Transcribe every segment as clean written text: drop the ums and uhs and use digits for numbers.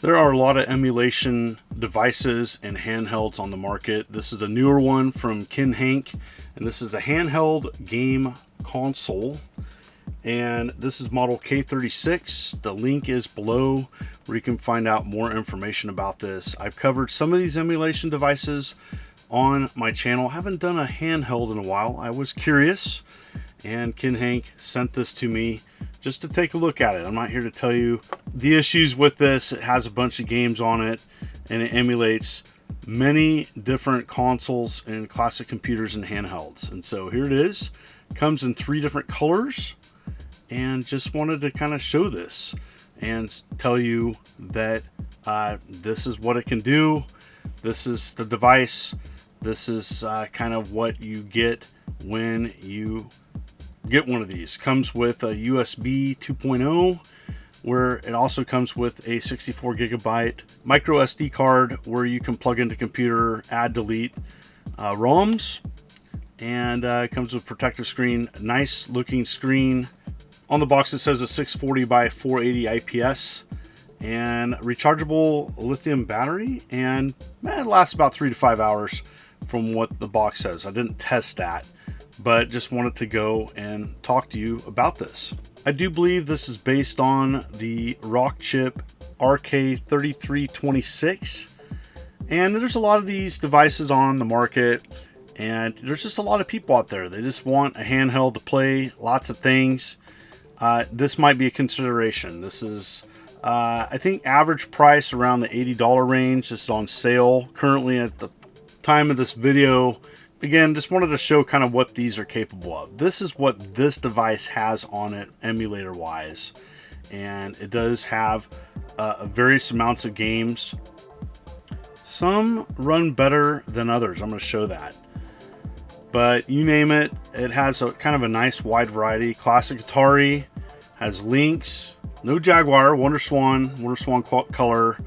There are a lot of emulation devices and handhelds on the market. This is a newer one from Kinhank, and this is a handheld game console. And this is model K36. The link is below where you can find out more information about this. I've covered some of these emulation devices on my channel. I haven't done a handheld in a while. I was curious, and Kinhank sent this to me just to take a look at it. I'm not here to tell you the issues with this. It has a bunch of games on it, and it emulates many different consoles and classic computers and handhelds. And so here it is. It comes in 3 different colors, and just wanted to kind of show this and tell you that this is what it can do. This is the device. This is kind of what you get when you get one of these. Comes with a USB 2.0, where it also comes with a 64 gigabyte micro SD card where you can plug into computer, add, delete ROMs, and it comes with protective screen. Nice looking screen. On the box it says a 640 by 480 IPS and rechargeable lithium battery, and it lasts about 3 to 5 hours from what the box says. I didn't test that, but just wanted to go and talk to you about this. I do believe this is based on the Rockchip RK36, and there's a lot of these devices on the market, and there's just a lot of people out there. They just want a handheld to play lots of things. This might be a consideration. This is, I think, average price around the $80 range. This is on sale currently at the time of this video. Again, just wanted to show kind of what these are capable of. This is what this device has on it emulator wise, and it does have various amounts of games. Some run better than others. I'm going to show that, but you name it, it has a kind of a nice wide variety. Classic Atari has Lynx, no Jaguar, WonderSwan color,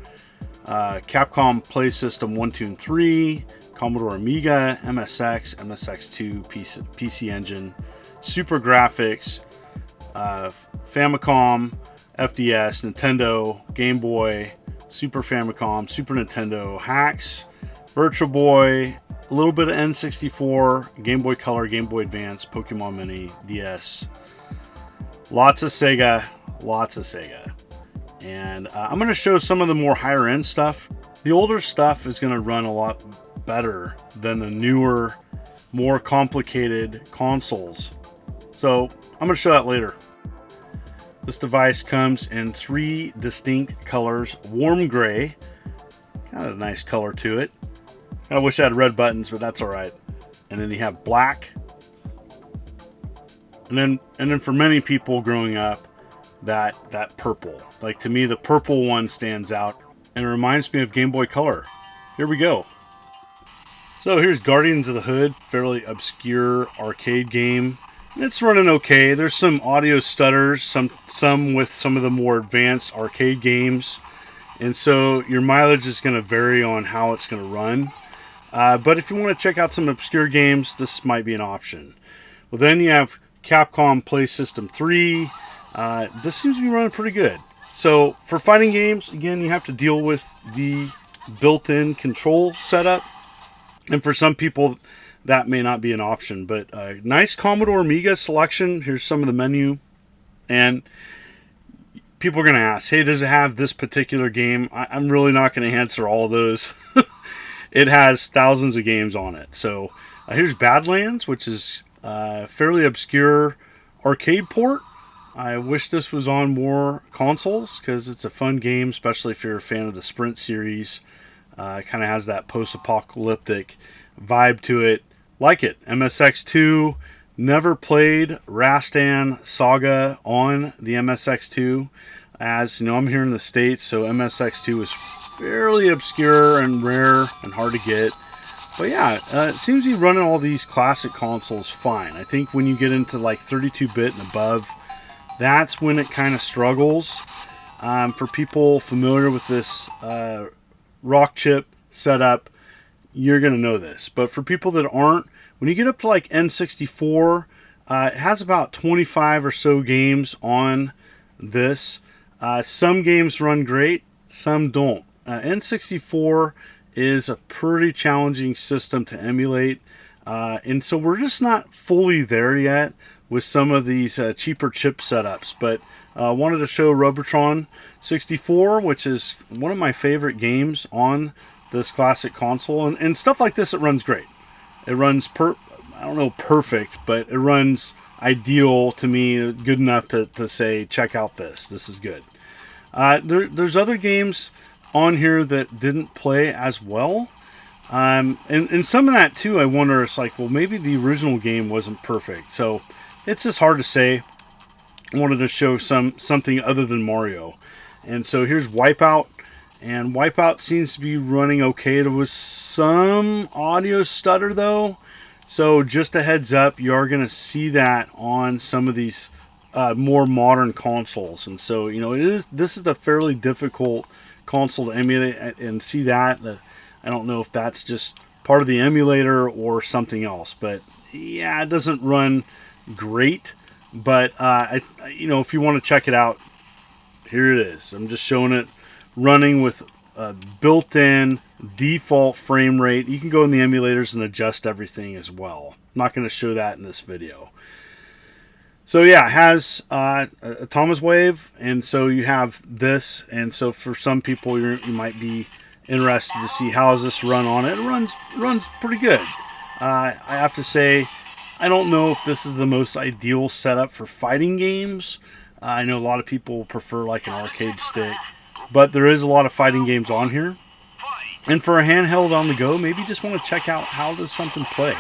Capcom Play System 1, 2, and 3, Commodore Amiga, MSX, MSX2, PC Engine, Super Grafx, Famicom, FDS, Nintendo, Game Boy, Super Famicom, Super Nintendo, Hacks, Virtual Boy, a little bit of N64, Game Boy Color, Game Boy Advance, Pokemon Mini, DS, lots of Sega, And I'm going to show some of the more higher end stuff. The older stuff is going to run a lot better than the newer, more complicated consoles. So I'm going to show that later. This device comes in 3 distinct colors. Warm gray, kind of a nice color to it. I wish I had red buttons, but that's all right. And then you have black. And then for many people growing up, that purple. Like, to me, the purple one stands out and it reminds me of Game Boy Color. Here we go. So here's Guardians of the Hood, fairly obscure arcade game. It's running okay. There's some audio stutters, some with some of the more advanced arcade games, and so your mileage is going to vary on how it's going to run. But if you want to check out some obscure games, this might be an option. Well, then you have Capcom Play System 3. This seems to be running pretty good. So for fighting games, again, you have to deal with the built-in control setup. And for some people, that may not be an option. But nice Commodore Amiga selection. Here's some of the menu. And people are going to ask, hey, does it have this particular game? I'm really not going to answer all of those. It has thousands of games on it. So here's Badlands, which is fairly obscure arcade port. I wish this was on more consoles because it's a fun game, especially if you're a fan of the Sprint series. It kind of has that post-apocalyptic vibe to it. Like it. MSX2. Never played Rastan Saga on the MSX2. As you know, I'm here in the States, so MSX2 is fairly obscure and rare and hard to get. But yeah, it seems to be running all these classic consoles fine. I think when you get into like 32-bit and above, that's when it kind of struggles. For people familiar with this Rockchip setup, you're going to know this. But for people that aren't, when you get up to like N64, it has about 25 or so games on this. Some games run great, some don't. N64 is a pretty challenging system to emulate, and so we're just not fully there yet with some of these cheaper chip setups. But I wanted to show Robotron 64, which is one of my favorite games on this classic console, and stuff like this, it runs great. It runs I don't know perfect, but it runs ideal to me, good enough to say, check out this. This is good. There's other games on here that didn't play as well. And some of that too, I wonder, it's like, well, maybe the original game wasn't perfect. So it's just hard to say. I wanted to show something other than Mario. And so here's Wipeout. And Wipeout seems to be running okay. There was some audio stutter though. So just a heads up, you are going to see that on some of these more modern consoles. And so, you know, this is a fairly difficult console to emulate and see that. I don't know if that's just part of the emulator or something else. But yeah, it doesn't run great. But, you know, if you want to check it out, here it is. I'm just showing it running with built-in default frame rate. You can go in the emulators and adjust everything as well. I'm not going to show that in this video. So yeah, it has ATOMISWAVE, and so you have this, and so for some people you might be interested to see how does this run on it. It runs pretty good. I have to say, I don't know if this is the most ideal setup for fighting games. I know a lot of people prefer like an arcade stick, but there is a lot of fighting games on here. And for a handheld on the go, maybe you just want to check out how does something play.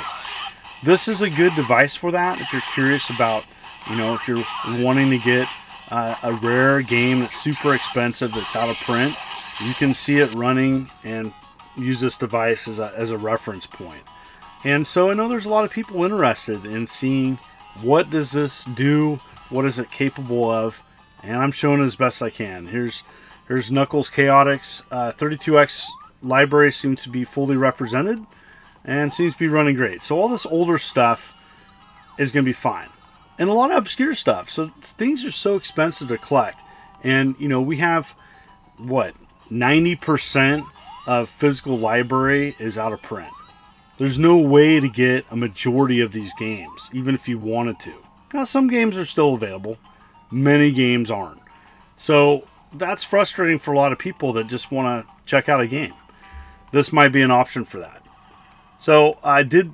This is a good device for that. If you're curious about, you know, if you're wanting to get a rare game that's super expensive, that's out of print, you can see it running and use this device as a reference point. And so I know there's a lot of people interested in seeing what does this do, what is it capable of, and I'm showing it as best I can. Here's Knuckles Chaotix. 32X library seems to be fully represented and seems to be running great. So all this older stuff is going to be fine. And a lot of obscure stuff. So things are so expensive to collect. And, you know, we have, what, 90% of physical library is out of print. There's no way to get a majority of these games, even if you wanted to. Now, some games are still available. Many games aren't. So that's frustrating for a lot of people that just want to check out a game. This might be an option for that. So I did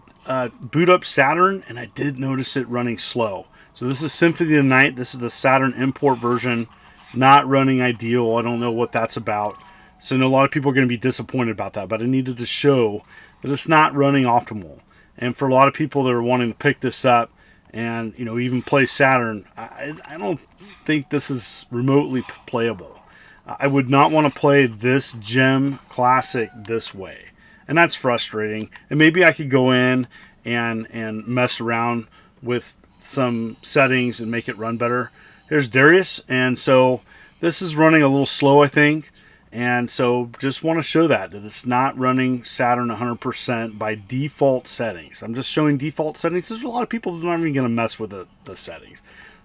boot up Saturn, and I did notice it running slow. So this is Symphony of the Night. This is the Saturn import version. Not running ideal. I don't know what that's about. So I know a lot of people are going to be disappointed about that, but I needed to show that it's not running optimal. And for a lot of people that are wanting to pick this up and, you know, even play Saturn, I don't think this is remotely playable. I would not want to play this gem classic this way. And that's frustrating. And maybe I could go in and mess around with some settings and make it run better. Here's Darius. And so this is running a little slow, I think. And so just want to show that it's not running Saturn 100% by default settings. I'm just showing default settings. There's a lot of people that aren't even going to mess with the settings.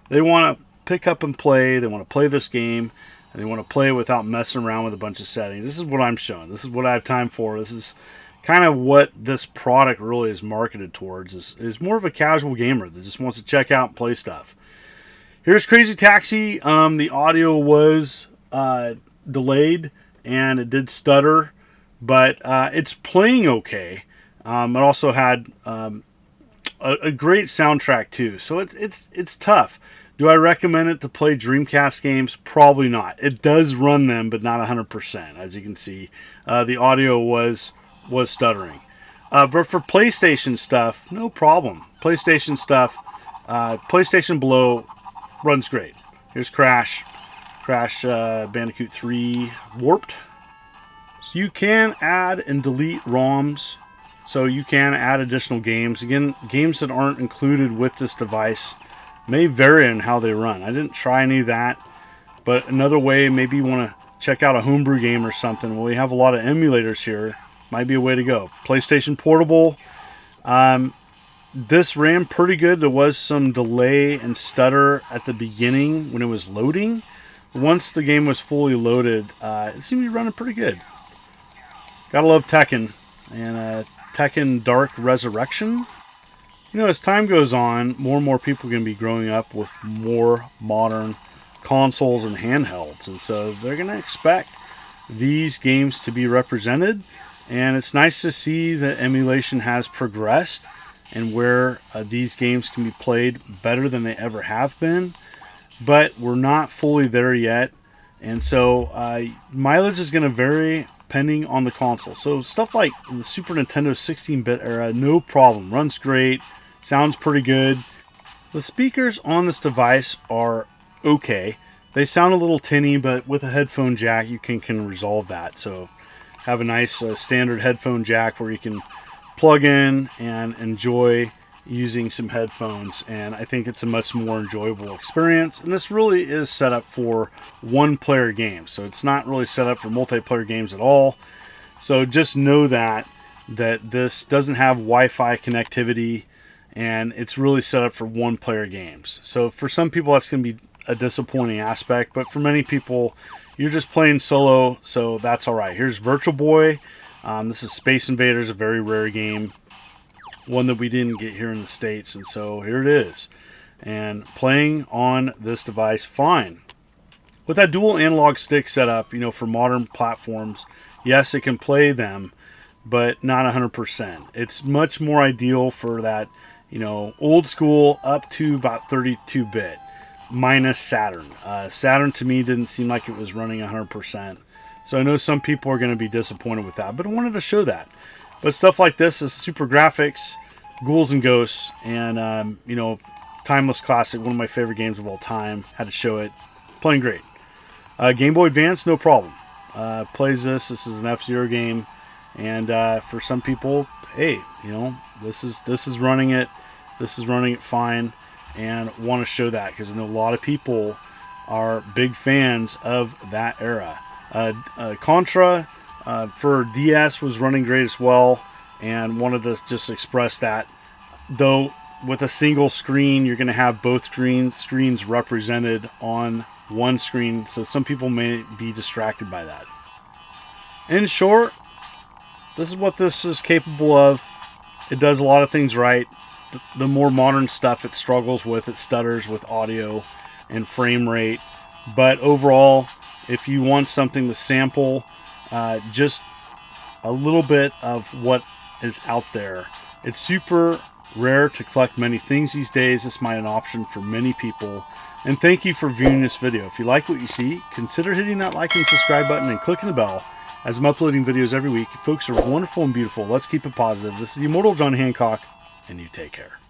They want to pick up and play. They want to play this game. And they want to play without messing around with a bunch of settings. This is what I'm showing. This is what I have time for. This is kind of what this product really is marketed towards. Is more of a casual gamer that just wants to check out and play stuff. Here's Crazy Taxi. The audio was delayed and it did stutter, but it's playing okay. It also had a great soundtrack too. So it's tough. Do I recommend it to play Dreamcast games? Probably not. It does run them, but not 100%. As you can see, the audio was stuttering. But for PlayStation stuff, no problem. PlayStation stuff, PlayStation Below runs great. Here's Crash Bandicoot 3 Warped. So you can add and delete ROMs. So you can add additional games. Again, games that aren't included with this device may vary in how they run. I didn't try any of that, but another way, maybe you want to check out a homebrew game or something. Well, we have a lot of emulators here. Might be a way to go. PlayStation Portable. This ran pretty good. There was some delay and stutter at the beginning when it was loading. once the game was fully loaded, it seemed to be running pretty good. Gotta love Tekken, and Tekken Dark Resurrection. You know, as time goes on, more and more people are going to be growing up with more modern consoles and handhelds, and so they're going to expect these games to be represented. And it's nice to see that emulation has progressed and where these games can be played better than they ever have been, but we're not fully there yet. And so mileage is going to vary depending on the console. So stuff like the Super Nintendo 16-bit era, no problem, runs great, sounds pretty good. The speakers on this device are okay. They sound a little tinny, but with a headphone jack you can resolve that. So have a nice standard headphone jack where you can plug in and enjoy using some headphones, and I think it's a much more enjoyable experience. And this really is set up for one-player games, so it's not really set up for multiplayer games at all. So just know that this doesn't have Wi-Fi connectivity, and it's really set up for one-player games. So for some people that's going to be a disappointing aspect, but for many people you're just playing solo, so that's alright. Here's Virtual Boy. This is Space Invaders, a very rare game, one that we didn't get here in the States, and so here it is. And playing on this device fine. With that dual analog stick setup, you know, for modern platforms, yes, it can play them, but not 100%. It's much more ideal for that, you know, old school up to about 32-bit, minus Saturn. Saturn to me didn't seem like it was running 100%. So I know some people are going to be disappointed with that, but I wanted to show that. But stuff like this is Super Grafx, Ghouls and Ghosts, and, you know, timeless classic, one of my favorite games of all time. Had to show it. Playing great. Game Boy Advance, no problem. Plays this. This is an F-Zero game. And for some people, hey, you know, this is running it. This is running it fine. And want to show that because I know a lot of people are big fans of that era. Contra for DS was running great as well, and wanted to just express that. Though with a single screen, you're going to have both screens represented on one screen, so some people may be distracted by that. In short, this is what this is capable of. It does a lot of things right. The more modern stuff it struggles with, it stutters with audio and frame rate, but overall, if you want something to sample just a little bit of what is out there, it's super rare to collect many things these days. This might be an option for many people. And thank you for viewing this video. If you like what you see, consider hitting that like and subscribe button and clicking the bell, as I'm uploading videos every week. You folks are wonderful and beautiful. Let's keep it positive. This is the Immortal John Hancock, and you take care.